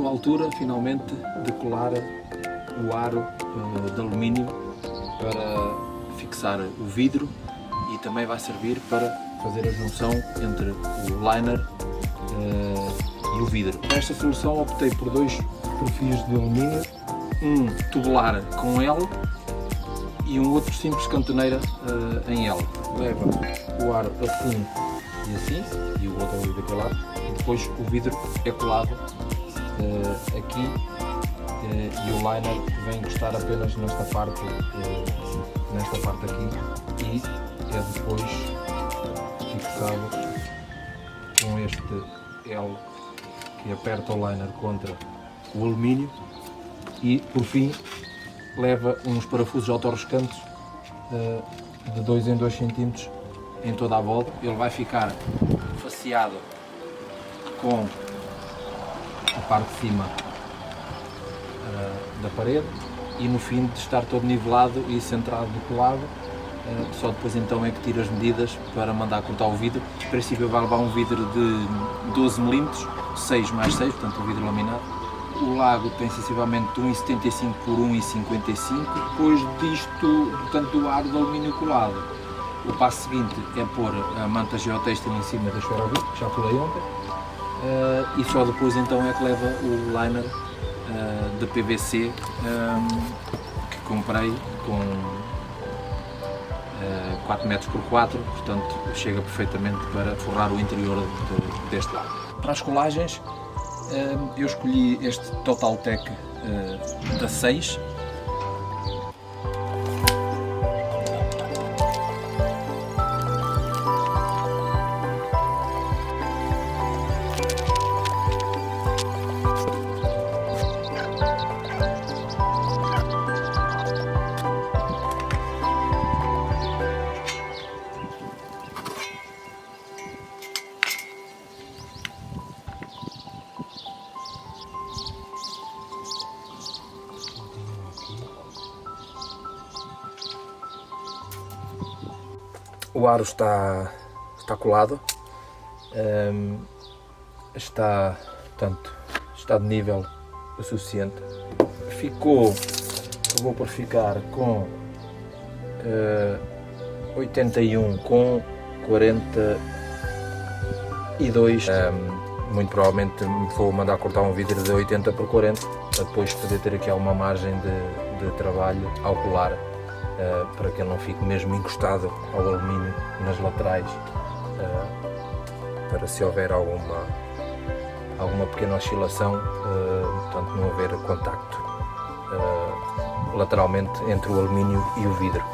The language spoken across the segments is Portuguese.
chegou a altura, finalmente, de colar o aro de alumínio para fixar o vidro e também vai servir para fazer a junção entre o liner e o vidro. Nesta solução optei por dois perfis de alumínio, um tubular com L e um outro simples cantoneira em L. Leva o aro assim e assim, e o outro ali daquele lado, e depois o vidro é colado aqui e o liner vem encostar apenas nesta parte aqui e é depois fixado com este L que aperta o liner contra o alumínio e por fim leva uns parafusos autorrescantes de 2 em 2 cm em toda a volta. Ele vai ficar faceado com a parte de cima da parede e no fim de estar todo nivelado e centrado do lado, só depois então é que tiro as medidas para mandar cortar o vidro. Em princípio vai levar um vidro de 12 mm, 6 mais 6, portanto o vidro laminado. O lago tem sensivelmente 1,75 por 1,55. Depois disto, portanto, do aro de alumínio colado, o passo seguinte é pôr a manta geotextil em cima da esferovite, que já colei ontem, e só depois então é que leva o liner de PVC que comprei com 4 metros por 4, portanto chega perfeitamente para forrar o interior deste lado. Para as colagens eu escolhi este Totaltec da 6. O aro está colado, está de nível o suficiente. Ficou, eu vou por ficar com 81 com 42. Muito provavelmente vou mandar cortar um vidro de 80 por 40 para depois poder ter aqui alguma margem de trabalho ao colar. Para que ele não fique mesmo encostado ao alumínio nas laterais, para se houver alguma pequena oscilação, portanto não haver contacto lateralmente entre o alumínio e o vidro.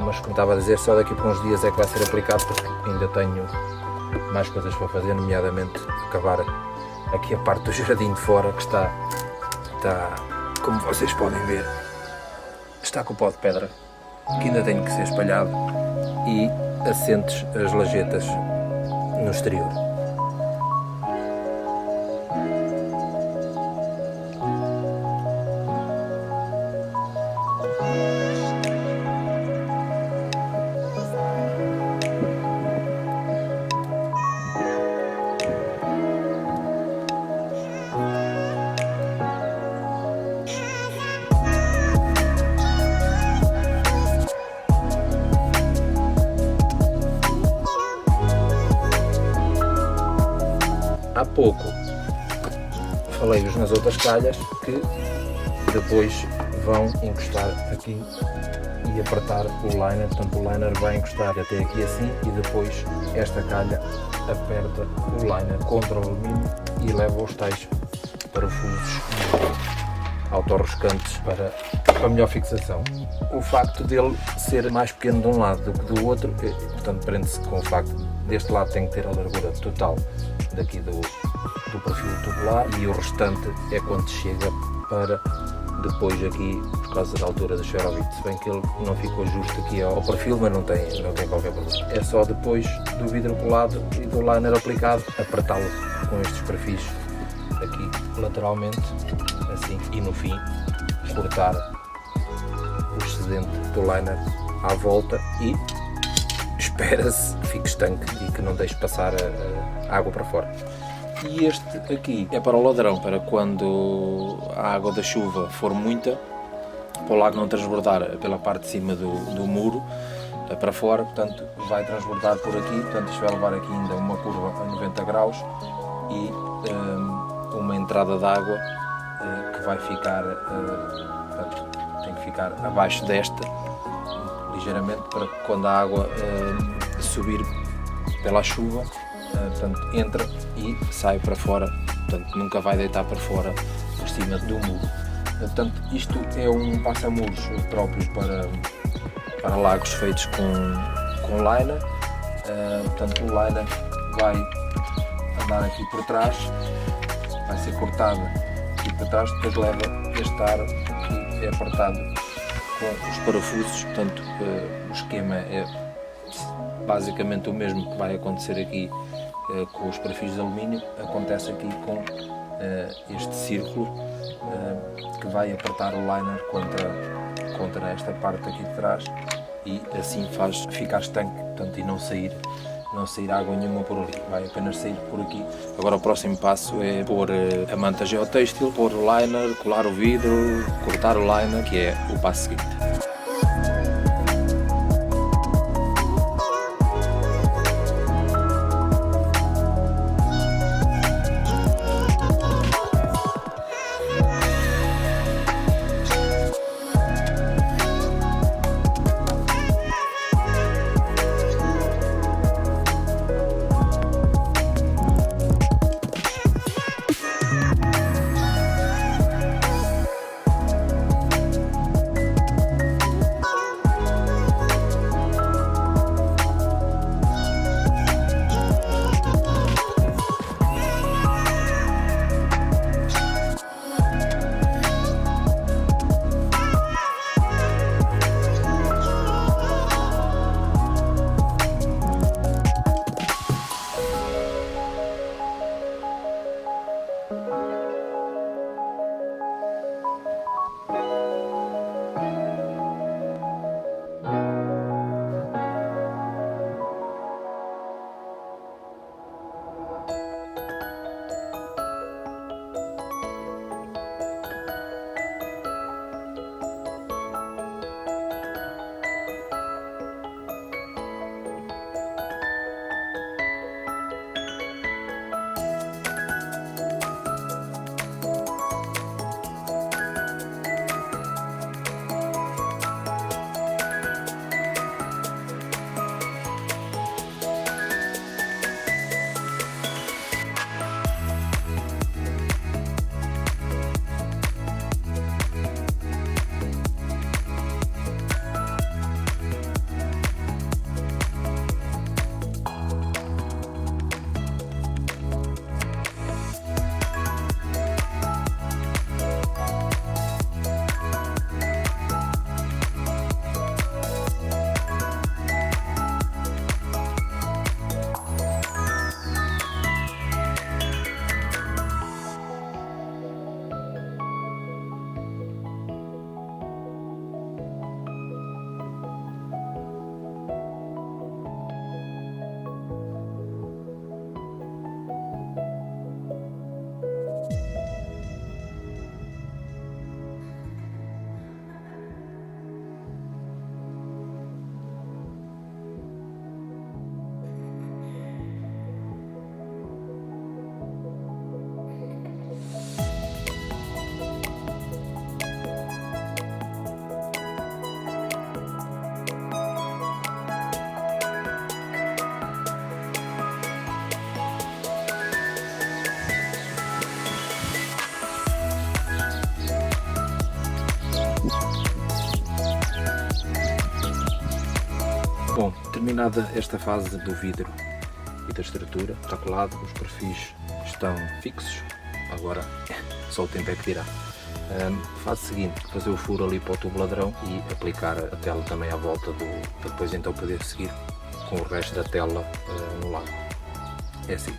Mas como estava a dizer, só daqui por uns dias é que vai ser aplicado, porque ainda tenho mais coisas para fazer, nomeadamente acabar aqui a parte do jardim de fora, que está como vocês podem ver, está com o pó de pedra que ainda tem que ser espalhado e assentes as lajetas no exterior. Há pouco falei-vos nas outras calhas que depois vão encostar aqui e apertar o liner, portanto o liner vai encostar até aqui assim e depois esta calha aperta o liner contra o alumínio e leva os tais parafusos autorrescantes para a melhor fixação. O facto dele ser mais pequeno de um lado do que do outro, portanto prende-se com o facto deste lado tem que ter a largura total daqui do perfil tubular e o restante é quando chega para depois aqui por causa da altura da esferovite, se bem que ele não ficou justo aqui ao perfil, mas não tem qualquer problema. É só depois do vidro colado e do liner aplicado apertá-lo com estes perfis aqui lateralmente assim e no fim cortar o excedente do liner à volta e espera-se que fique estanque e que não deixe passar a água para fora. E este aqui é para o ladrão, para quando a água da chuva for muita, para o lago não transbordar pela parte de cima do muro para fora, portanto vai transbordar por aqui, portanto isto vai levar aqui ainda uma curva a 90 graus e uma entrada de água que vai ficar, portanto, tem que ficar abaixo desta, ligeiramente, para que quando a água subir pela chuva, portanto, entra e sai para fora, portanto nunca vai deitar para fora por cima do muro. Portanto, isto é um passamuros próprios para lagos feitos com liner. Portanto, o liner vai andar aqui por trás, vai ser cortado aqui por trás, depois leva este aro que é apertado com os parafusos. Portanto, o esquema é basicamente o mesmo que vai acontecer aqui com os parafusos de alumínio, acontece aqui com este círculo que vai apertar o liner contra esta parte aqui de trás e assim faz ficar estanque, portanto, e não sair água nenhuma por ali, vai apenas sair por aqui. Agora o próximo passo é pôr a manta geotêxtil, pôr o liner, colar o vidro, cortar o liner, que é o passo seguinte. Bom, terminada esta fase do vidro e da estrutura, está colado, os perfis estão fixos, agora só o tempo é que dirá. Fase seguinte, fazer o furo ali para o tubo ladrão e aplicar a tela também à volta para depois então poder seguir com o resto da tela no lago. É assim.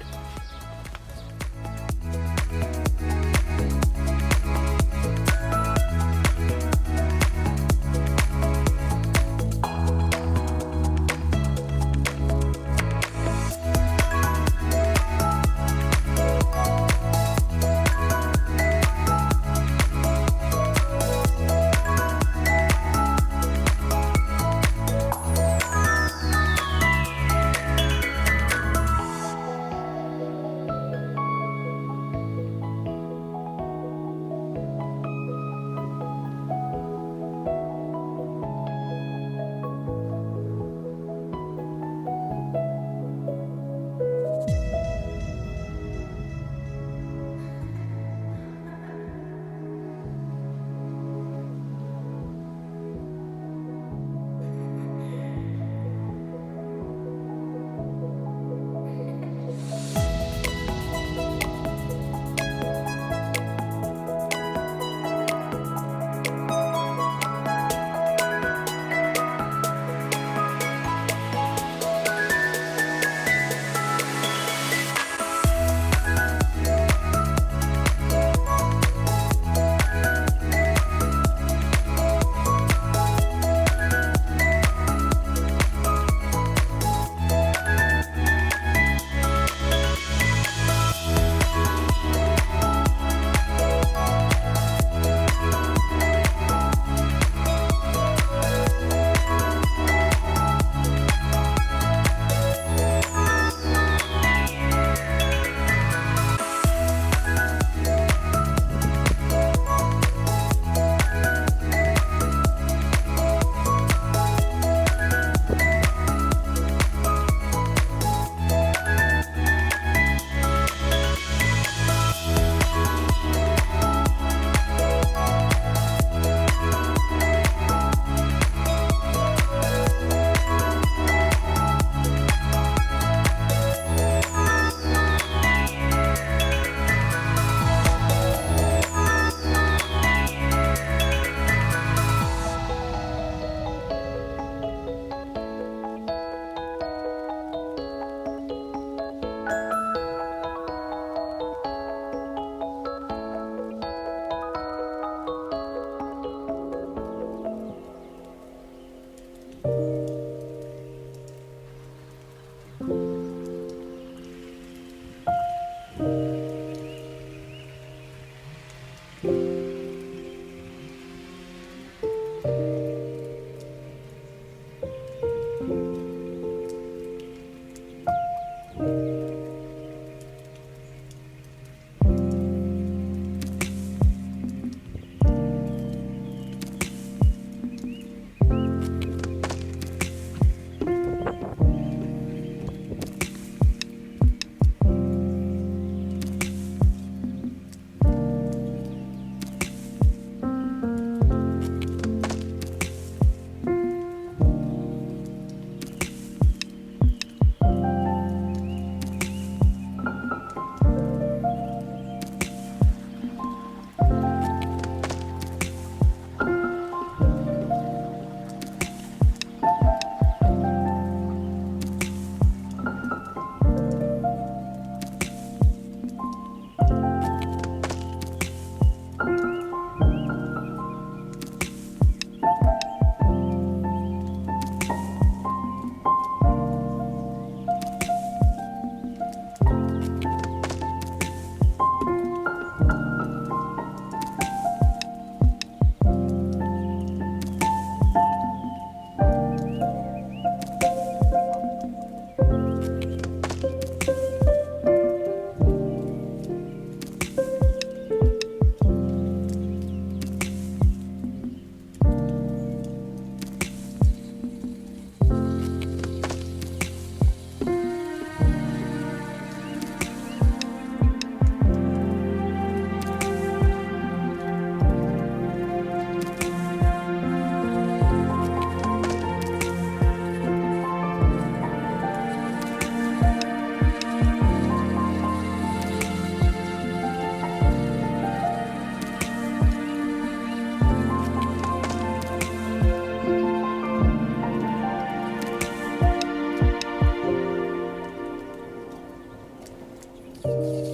Obrigado.